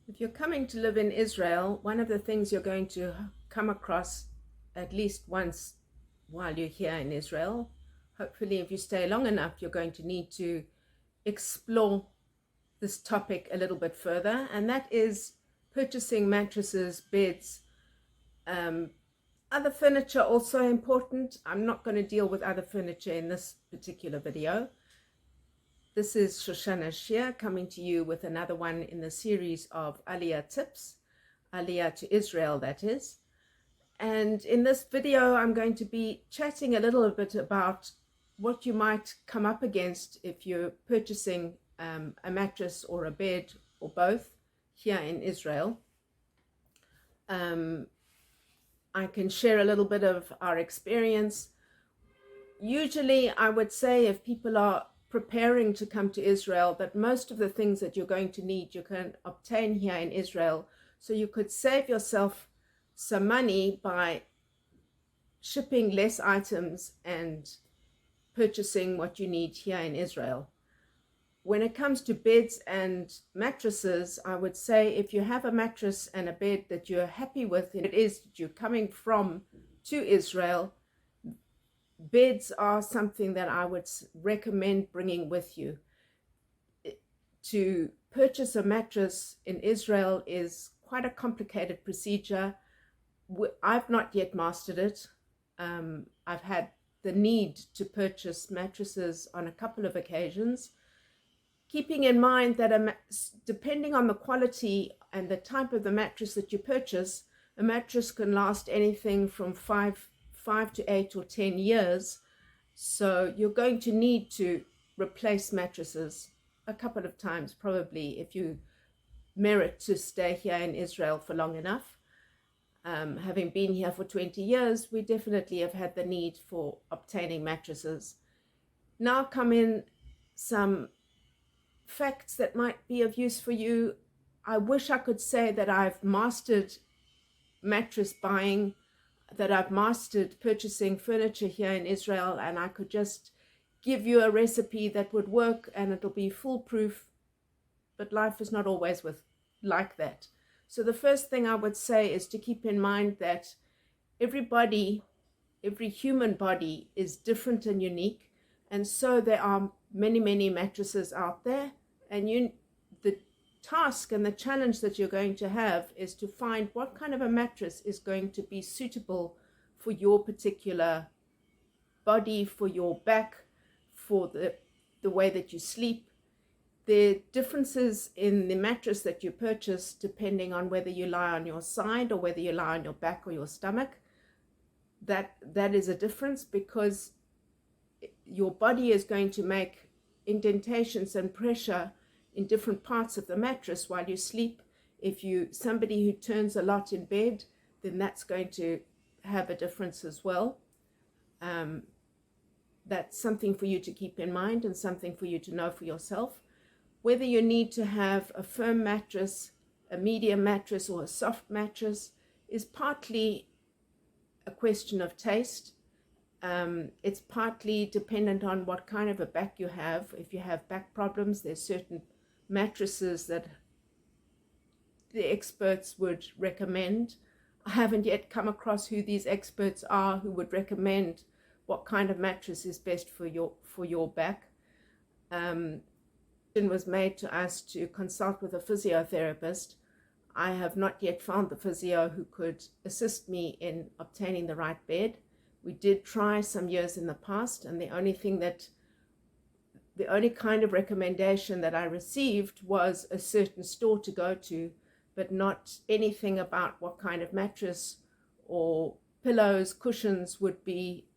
If you're coming to live in Israel, one of the things you're going to come across at least once while you're here in Israel, hopefully if you stay long enough, you're going to need to explore this topic a little bit further, and that is purchasing mattresses, beds, other furniture also important. I'm not going to deal with other furniture in this particular video. This is Shoshana Shir coming to you with another one in the series of Aliyah tips, Aliyah to Israel, that is. And in this video, I'm going to be chatting a little bit about what you might come up against if you're purchasing a mattress or a bed or both here in Israel. I can share a little bit of our experience. Usually, I would say if people are preparing to come to Israel, that most of the things that you're going to need, you can obtain here in Israel. So you could save yourself some money by shipping less items and purchasing what you need here in Israel. When it comes to beds and mattresses, I would say if you have a mattress and a bed that you're happy with, and it is that you're coming from to Israel, beds are something that I would recommend bringing with you. To purchase a mattress in Israel is quite a complicated procedure. I've not yet mastered it. I've had the need to purchase mattresses on a couple of occasions, keeping in mind that depending on the quality and the type of the mattress that you purchase, a mattress can last anything from 5 to 8 or 10 years. So you're going to need to replace mattresses a couple of times, probably, if you merit to stay here in Israel for long enough. Having been here for 20 years, we definitely have had the need for obtaining mattresses. Now come in some facts that might be of use for you. I wish I could say that I've mastered mattress buying, that I've mastered purchasing furniture here in Israel, and I could just give you a recipe that would work and it'll be foolproof, but life is not always like that. So the first thing I would say is to keep in mind that every human body is different and unique, and so there are many mattresses out there, and the task and the challenge that you're going to have is to find what kind of a mattress is going to be suitable for your particular body, for your back, for the way that you sleep. There are differences in the mattress that you purchase depending on whether you lie on your side or whether you lie on your back or your stomach. That is a difference, because your body is going to make indentations and pressure in different parts of the mattress while you sleep. If you're somebody who turns a lot in bed, then that's going to have a difference as well. That's something for you to keep in mind and something for you to know for yourself. Whether you need to have a firm mattress, a medium mattress, or a soft mattress is partly a question of taste. It's partly dependent on what kind of a back you have. If you have back problems, there's certain mattresses that the experts would recommend. I haven't yet come across who these experts are who would recommend what kind of mattress is best for your back. It was made to us to consult with a physiotherapist. I have not yet found the physio who could assist me in obtaining the right bed. We did try some years in the past, and the only kind of recommendation that I received was a certain store to go to, but not anything about what kind of mattress or pillows, cushions would be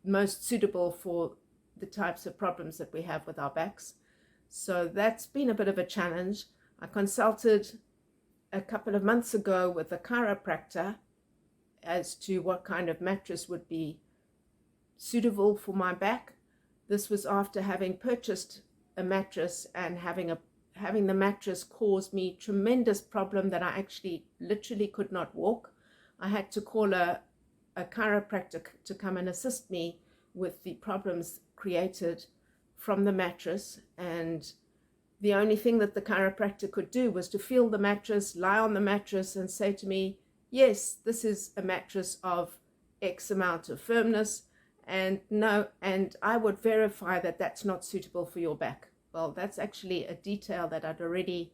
most suitable for the types of problems that we have with our backs. So that's been a bit of a challenge. I consulted a couple of months ago with a chiropractor as to what kind of mattress would be suitable for my back. This was after having purchased a mattress and having the mattress cause me tremendous problem that I actually literally could not walk. I had to call a chiropractor to come and assist me with the problems created from the mattress, and the only thing that the chiropractor could do was to feel the mattress, lie on the mattress, and say to me, yes, this is a mattress of X amount of firmness, and no, and I would verify that that's not suitable for your back. Well, that's actually a detail that I'd already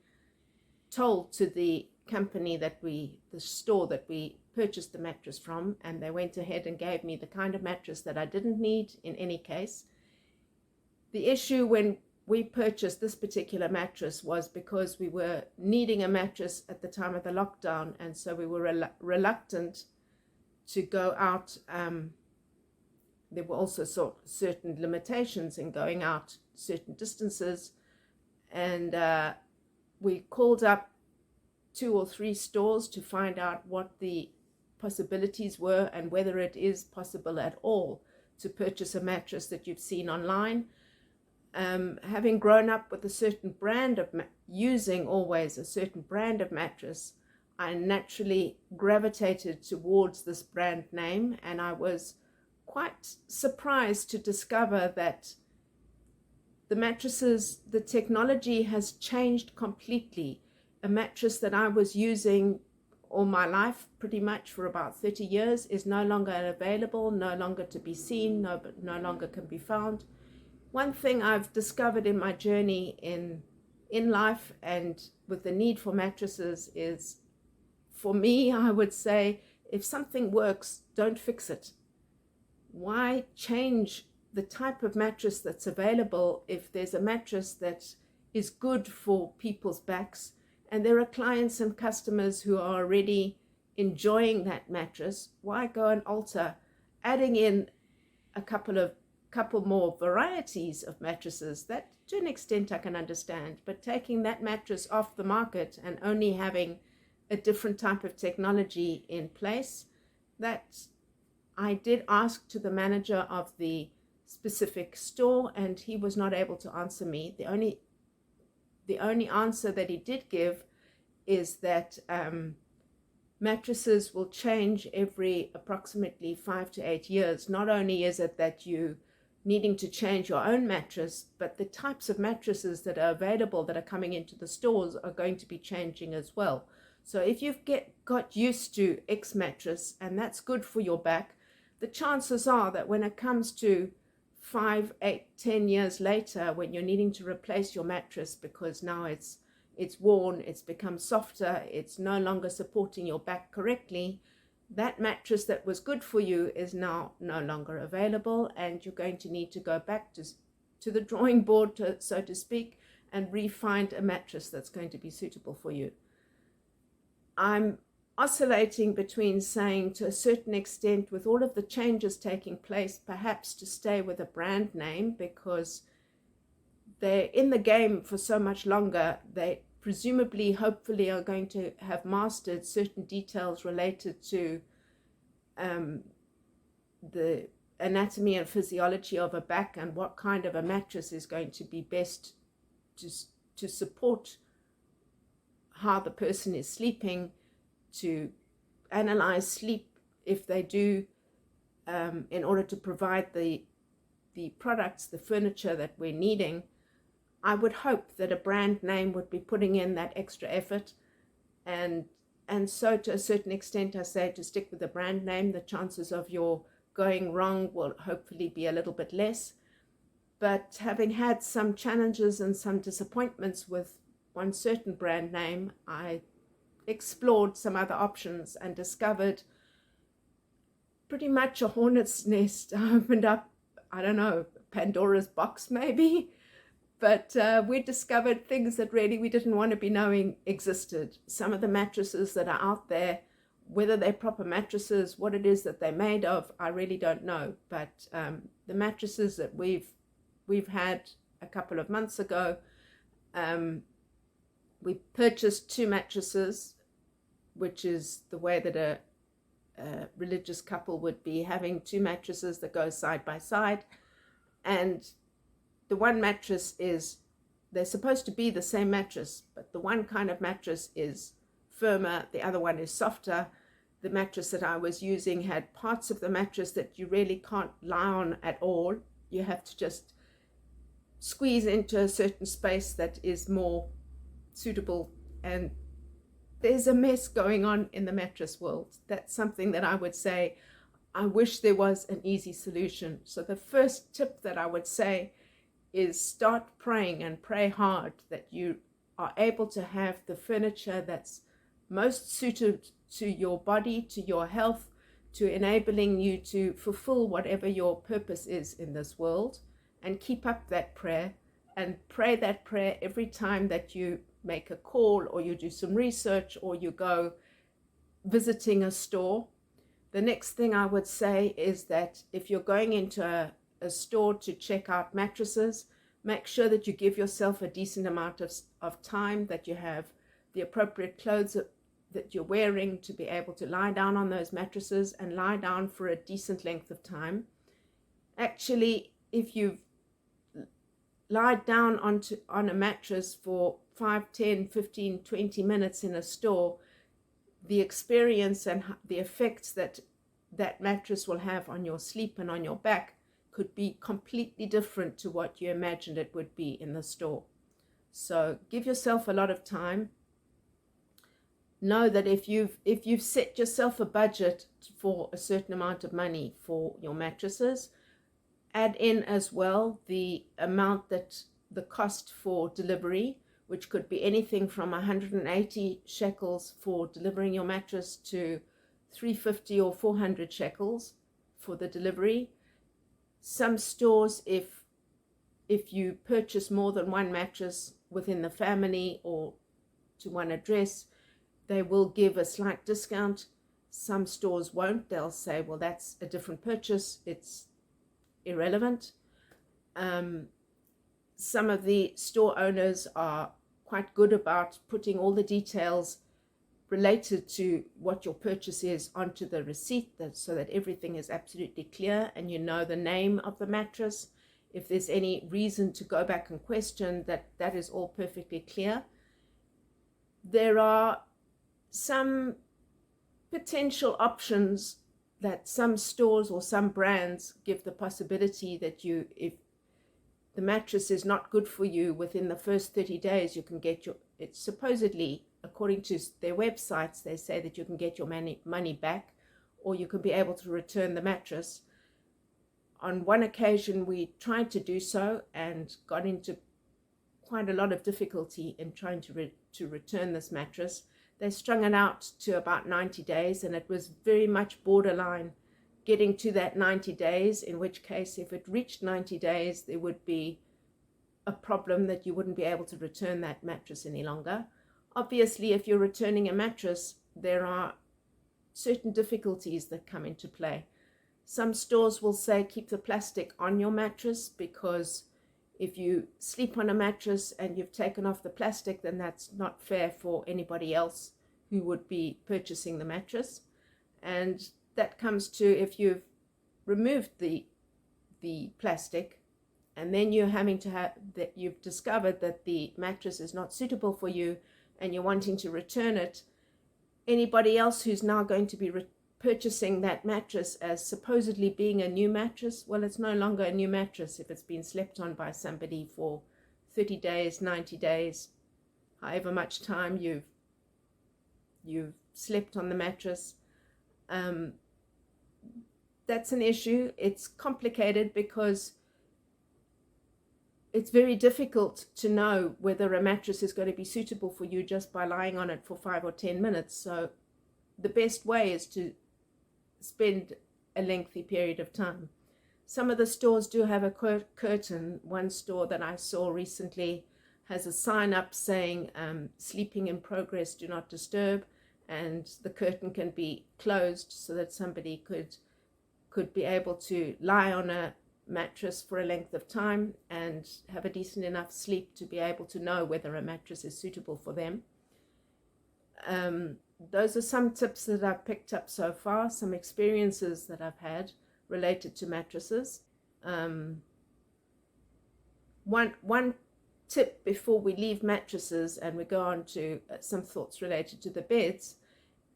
told to the company the store that we purchased the mattress from, and they went ahead and gave me the kind of mattress that I didn't need in any case. The issue when we purchased this particular mattress was because we were needing a mattress at the time of the lockdown, and so we were reluctant to go out. There were also certain limitations in going out certain distances, and we called up 2 or 3 stores to find out what the possibilities were and whether it is possible at all to purchase a mattress that you've seen online. Having grown up with a certain brand of using always a certain brand of mattress, I naturally gravitated towards this brand name, and I was quite surprised to discover that the mattresses, the technology has changed completely. A mattress that I was using all my life, pretty much for about 30 years, is no longer available, no longer to be seen, no longer can be found. One thing I've discovered in my journey in life and with the need for mattresses is, for me, I would say, if something works, don't fix it. Why change the type of mattress that's available if there's a mattress that is good for people's backs, and there are clients and customers who are already enjoying that mattress? Why go and alter, adding in a couple more varieties of mattresses? That to an extent I can understand, but taking that mattress off the market and only having a different type of technology in place, that I did ask to the manager of the specific store, and he was not able to answer me. The only answer that he did give is that mattresses will change every approximately 5 to 8 years. Not only is it that you needing to change your own mattress, but the types of mattresses that are available that are coming into the stores are going to be changing as well. So if you've got used to X mattress and that's good for your back, the chances are that when it comes to 5, 8, 10 years later, when you're needing to replace your mattress because now it's worn, it's become softer, it's no longer supporting your back correctly, that mattress that was good for you is now no longer available, and you're going to need to go back to the drawing board, so to speak, and re-find a mattress that's going to be suitable for you. I'm oscillating between saying, to a certain extent, with all of the changes taking place, perhaps to stay with a brand name because they're in the game for so much longer. They presumably, hopefully, are going to have mastered certain details related to the anatomy and physiology of a back and what kind of a mattress is going to be best to support how the person is sleeping, to analyze sleep if they do, in order to provide the products, the furniture that we're needing. I would hope that a brand name would be putting in that extra effort, and so to a certain extent I say to stick with the brand name. The chances of your going wrong will hopefully be a little bit less. But having had some challenges and some disappointments with one certain brand name, I explored some other options and discovered pretty much a hornet's nest. I opened up, I don't know, Pandora's box maybe, but we discovered things that really we didn't want to be knowing existed. Some of the mattresses that are out there, whether they're proper mattresses, what it is that they're made of, I really don't know. But the mattresses that we've had a couple of months ago, we purchased 2 mattresses, which is the way that a religious couple would be, having 2 mattresses that go side by side. And the one mattress they're supposed to be the same mattress, but the one kind of mattress is firmer, the other one is softer. The mattress that I was using had parts of the mattress that you really can't lie on at all. You have to just squeeze into a certain space that is more suitable, and there's a mess going on in the mattress world. That's something that I would say I wish there was an easy solution. So the first tip that I would say is start praying, and pray hard that you are able to have the furniture that's most suited to your body, to your health, to enabling you to fulfill whatever your purpose is in this world. And keep up that prayer, and pray that prayer every time that you make a call, or you do some research, or you go visiting a store. The next thing I would say is that if you're going into a store to check out mattresses, make sure that you give yourself a decent amount of time, that you have the appropriate clothes that you're wearing to be able to lie down on those mattresses and lie down for a decent length of time. Actually, if you've lied down on a mattress for 5, 10, 15, 20 minutes in a store, the experience and the effects that that mattress will have on your sleep and on your back could be completely different to what you imagined it would be in the store. So give yourself a lot of time. Know that if you've set yourself a budget for a certain amount of money for your mattresses, add in as well the amount that the cost for delivery, which could be anything from 180 shekels for delivering your mattress to 350 or 400 shekels for the delivery. Some stores, if you purchase more than one mattress within the family or to one address, they will give a slight discount. Some stores won't. They'll say, well, that's a different purchase, it's irrelevant. Some of the store owners are quite good about putting all the details related to what your purchase is onto the receipt, so that everything is absolutely clear and you know the name of the mattress. If there's any reason to go back and question, that is all perfectly clear. There are some potential options that some stores or some brands give the possibility that if the mattress is not good for you within the first 30 days, you can get it's supposedly, according to their websites, they say that you can get your money back, or you can be able to return the mattress. On one occasion, we tried to do so and got into quite a lot of difficulty in trying to return this mattress. They strung it out to about 90 days, and it was very much borderline getting to that 90 days, in which case, if it reached 90 days, there would be a problem that you wouldn't be able to return that mattress any longer. Obviously, if you're returning a mattress, there are certain difficulties that come into play. Some stores will say keep the plastic on your mattress, because if you sleep on a mattress and you've taken off the plastic, then that's not fair for anybody else who would be purchasing the mattress. And that comes to, if you've removed the plastic and then you're having to have that, you've discovered that the mattress is not suitable for you and you're wanting to return it, anybody else who's now going to be purchasing that mattress as supposedly being a new mattress, well, it's no longer a new mattress if it's been slept on by somebody for 30 days, 90 days, however much time you've slept on the mattress. That's an issue. It's complicated because it's very difficult to know whether a mattress is going to be suitable for you just by lying on it for 5 or 10 minutes. So the best way is to spend a lengthy period of time. Some of the stores do have a curtain. One store that I saw recently has a sign up saying sleeping in progress, do not disturb, and the curtain can be closed so that somebody could be able to lie on a mattress for a length of time and have a decent enough sleep to be able to know whether a mattress is suitable for them. Those are some tips that I've picked up so far, some experiences that I've had related to mattresses. One tip before we leave mattresses and we go on to some thoughts related to the beds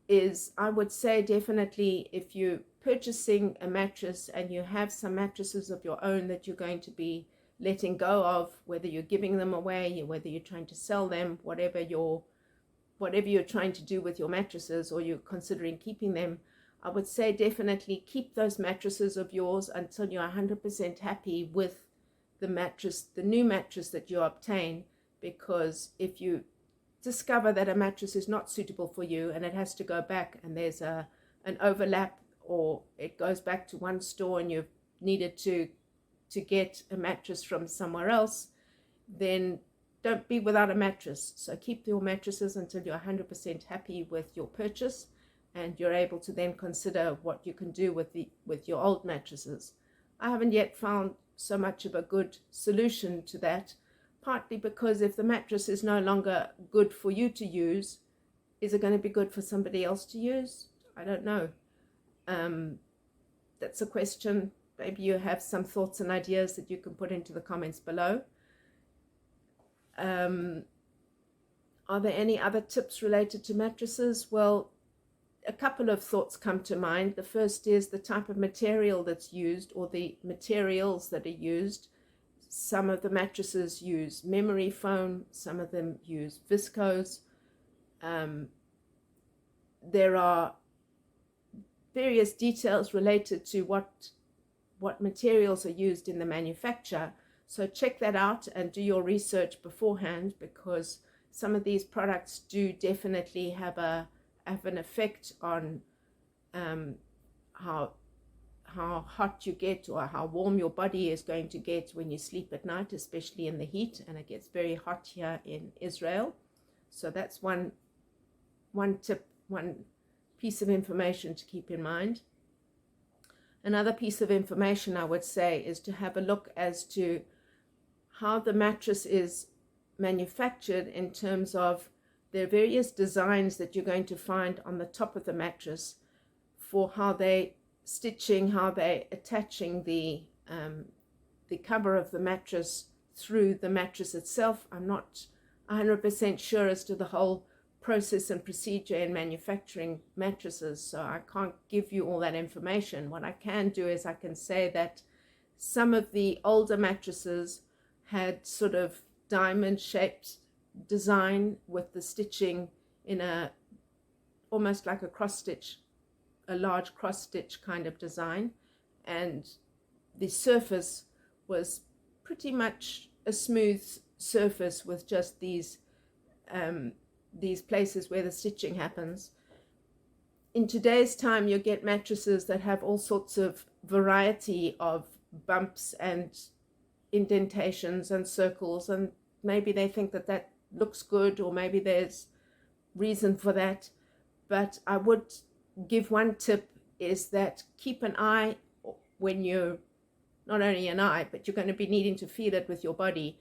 is, I would say definitely, if you're purchasing a mattress and you have some mattresses of your own that you're going to be letting go of, whether you're giving them away, whether you're trying to sell them, whatever you're trying to do with your mattresses, or you're considering keeping them, I would say definitely keep those mattresses of yours until you're 100% happy with the mattress, the new mattress that you obtain. Because if you discover that a mattress is not suitable for you and it has to go back, and there's an overlap, or it goes back to one store and you've needed to get a mattress from somewhere else, then don't be without a mattress. So keep your mattresses until you're 100% happy with your purchase, and you're able to then consider what you can do with your old mattresses. I haven't yet found so much of a good solution to that, partly because if the mattress is no longer good for you to use, is it going to be good for somebody else to use? I don't know. That's a question. Maybe you have some thoughts and ideas that you can put into the comments below. Are there any other tips related to mattresses? Well, a couple of thoughts come to mind. The first is the type of material that's used, or the materials that are used. Some of the mattresses use memory foam, some of them use viscose. There are various details related to what materials are used in the manufacture. So check that out and do your research beforehand, because some of these products do definitely have an effect on how hot you get, or how warm your body is going to get when you sleep at night, especially in the heat. And it gets very hot here in Israel. So that's one tip, one piece of information to keep in mind. Another piece of information I would say is to have a look as to how the mattress is manufactured, in terms of there are various designs that you're going to find on the top of the mattress for how they stitching, how they attaching the cover of the mattress through the mattress itself. I'm not 100% sure as to the whole process and procedure in manufacturing mattresses, so I can't give you all that information. What I can do is I can say that some of the older mattresses had sort of diamond shaped design with the stitching in almost like a cross stitch, a large cross stitch kind of design, and the surface was pretty much a smooth surface with just these places where the stitching happens. In today's time, you get mattresses that have all sorts of variety of bumps and indentations and circles, and maybe they think that looks good, or maybe there's reason for that. But I would give one tip, is that keep an eye when you're, not only an eye, but you're going to be needing to feel it with your body,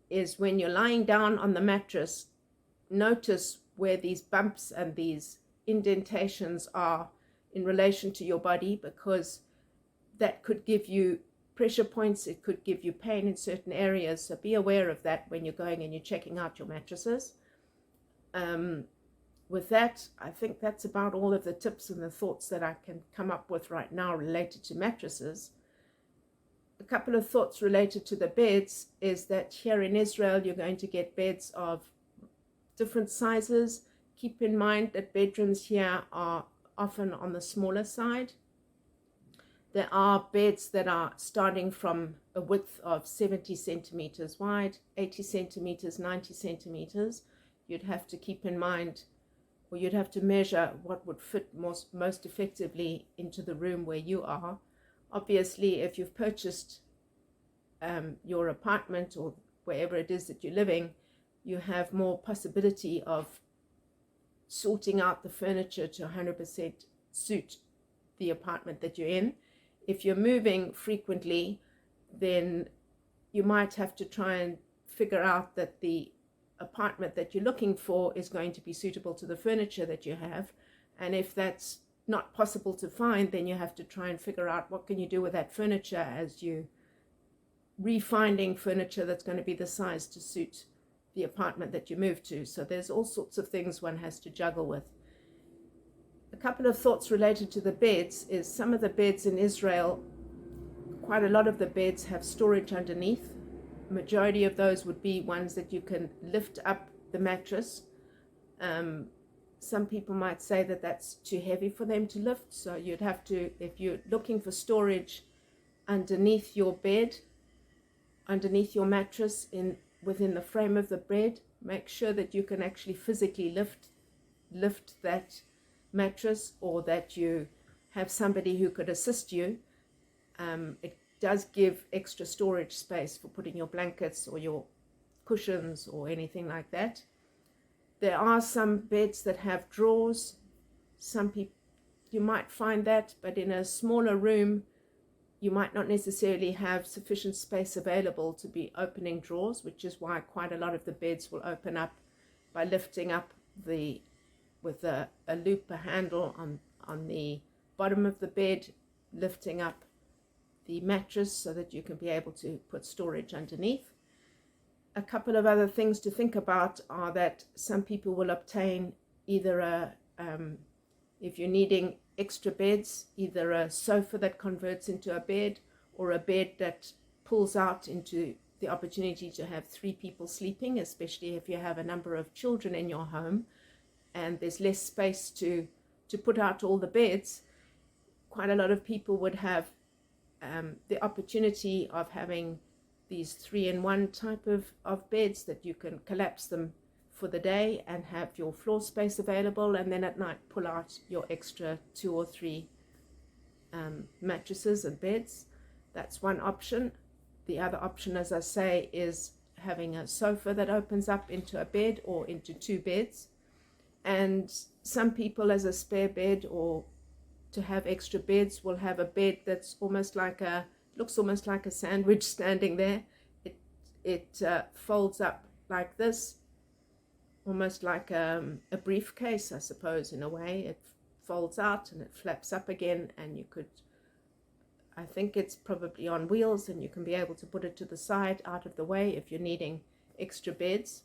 is when you're lying down on the mattress, notice where these bumps and these indentations are in relation to your body, because that could give you pressure points, it could give you pain in certain areas. So be aware of that when you're going and you're checking out your mattresses. With that, I think that's about all of the tips and the thoughts that I can come up with right now related to mattresses. A couple of thoughts related to the beds is that here in Israel, you're going to get beds of different sizes. Keep in mind that bedrooms here are often on the smaller side. There are beds that are starting from a width of 70 centimeters wide, 80 centimeters, 90 centimeters. You'd have to keep in mind, or you'd have to measure what would fit most effectively into the room where you are. Obviously, if you've purchased your apartment or wherever it is that you're living, you have more possibility of sorting out the furniture to 100% suit the apartment that you're in. If you're moving frequently, then you might have to try and figure out that the apartment that you're looking for is going to be suitable to the furniture that you have. And if that's not possible to find, then you have to try and figure out what can you do with that furniture as you refinding furniture that's going to be the size to suit the apartment that you move to. So there's all sorts of things one has to juggle with. A couple of thoughts related to the beds is some of the beds in Israel, quite a lot of the beds have storage underneath. majority of those would be ones that you can lift up the mattress. Some people might say that that's too heavy for them to lift, so you'd have to, if you're looking for storage underneath your bed, underneath your mattress, within the frame of the bed, make sure that you can actually physically lift that mattress, or that you have somebody who could assist you. It does give extra storage space for putting your blankets or your cushions or anything like that. There are some beds that have drawers. Some people, you might find that, but in a smaller room you might not necessarily have sufficient space available to be opening drawers, which is why quite a lot of the beds will open up by lifting up with a loop, a handle on the bottom of the bed, lifting up the mattress so that you can be able to put storage underneath. A couple of other things to think about are that some people will obtain either if you're needing extra beds, either a sofa that converts into a bed, or a bed that pulls out into the opportunity to have 3 people sleeping, especially if you have a number of children in your home and there's less space to put out all the beds. Quite a lot of people would have the opportunity of having these 3-in-1 type of beds that you can collapse them for the day and have your floor space available, and then at night pull out your extra 2 or 3 mattresses and beds. That's one option. The other option, as I say, is having a sofa that opens up into a bed or into 2 beds. And some people, as a spare bed or to have extra beds, will have a bed that's looks almost like a sandwich standing there. It folds up like this, almost like a briefcase, I suppose, in a way. It folds out and it flaps up again, and you could, I think it's probably on wheels, and you can be able to put it to the side, out of the way, if you're needing extra beds.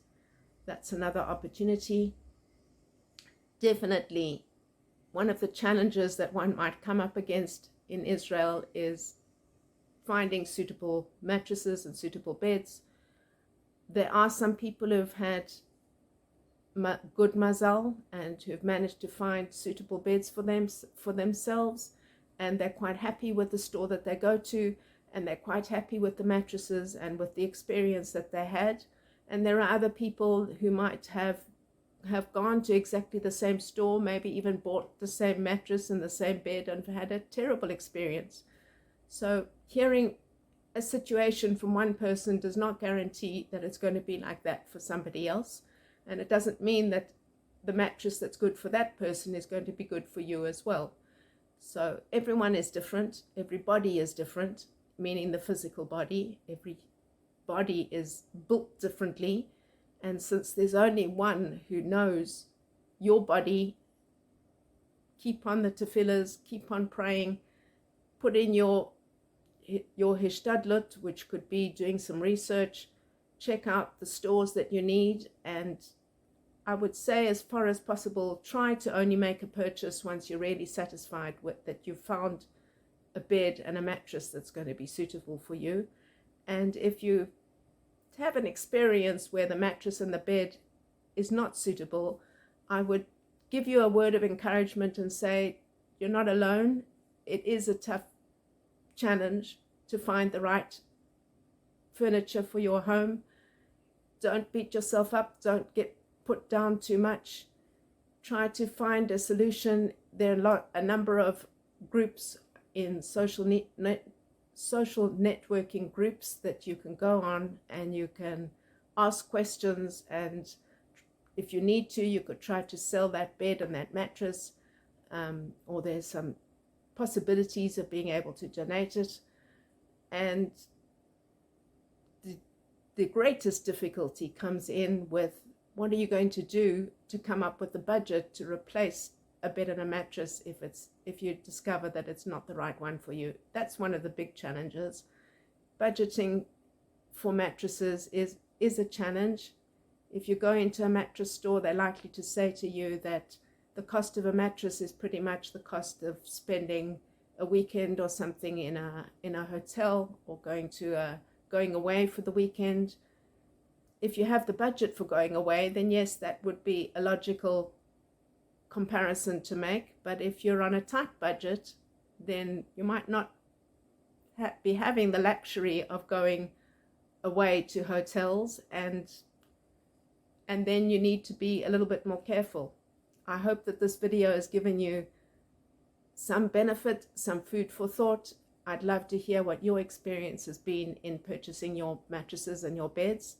That's another opportunity. Definitely one of the challenges that one might come up against in Israel is finding suitable mattresses and suitable beds. There are some people who've had good mazal and who've managed to find suitable beds for themselves, and they're quite happy with the store that they go to, and they're quite happy with the mattresses and with the experience that they had. And there are other people who might have gone to exactly the same store, maybe even bought the same mattress and the same bed, and had a terrible experience. So hearing a situation from one person does not guarantee that it's going to be like that for somebody else. And it doesn't mean that the mattress that's good for that person is going to be good for you as well. So everyone is different. Every body is different, meaning the physical body. Every body is built differently. And since there's only one who knows your body, keep on the tefillahs, keep on praying, put in your hishtadlut, which could be doing some research, check out the stores that you need, and I would say, as far as possible, try to only make a purchase once you're really satisfied with that you've found a bed and a mattress that's going to be suitable for you. And if you have an experience where the mattress and the bed is not suitable, I would give you a word of encouragement and say you're not alone. It is a tough challenge to find the right furniture for your home. Don't beat yourself up. Don't get put down too much. Try to find a solution. There are a number of groups in social networking groups that you can go on, and you can ask questions, and if you need to, you could try to sell that bed and that mattress, or there's some possibilities of being able to donate it. And the greatest difficulty comes in with, what are you going to do to come up with the budget to replace a bed and a mattress if you discover that it's not the right one for you? That's one of the big challenges. Budgeting for mattresses is a challenge. If you go into a mattress store, they're likely to say to you that the cost of a mattress is pretty much the cost of spending a weekend or something in a hotel, or going to a going away for the weekend. If you have the budget for going away, then yes, that would be a logical comparison to make. But if you're on a tight budget, then you might not be having the luxury of going away to hotels, and then you need to be a little bit more careful. I hope that this video has given you some benefit, some food for thought. I'd love to hear what your experience has been in purchasing your mattresses and your beds.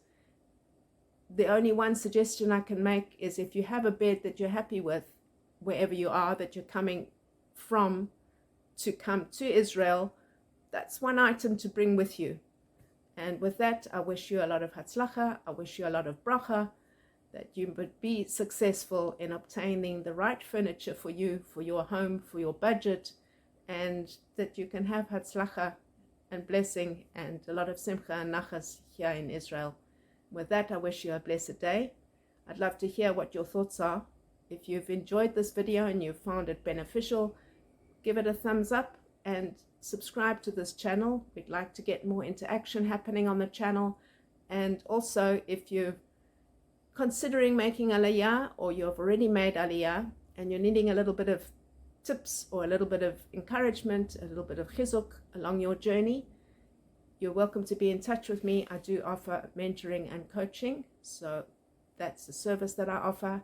The only one suggestion I can make is, if you have a bed that you're happy with, wherever you are, that you're coming from to come to Israel, that's one item to bring with you. And with that, I wish you a lot of hatzlacha. I wish you a lot of bracha, that you would be successful in obtaining the right furniture for you, for your home, for your budget, and that you can have hatzlacha and blessing and a lot of simcha and nachas here in Israel. With that, I wish you a blessed day. I'd love to hear what your thoughts are. If you've enjoyed this video and you found it beneficial, give it a thumbs up and subscribe to this channel. We'd like to get more interaction happening on the channel. And also, if you're considering making Aliyah, or you've already made Aliyah and you're needing a little bit of tips or a little bit of encouragement, a little bit of chizuk along your journey, you're welcome to be in touch with me. I do offer mentoring and coaching, so that's the service that I offer.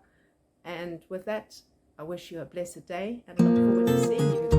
And with that, I wish you a blessed day and look forward to seeing you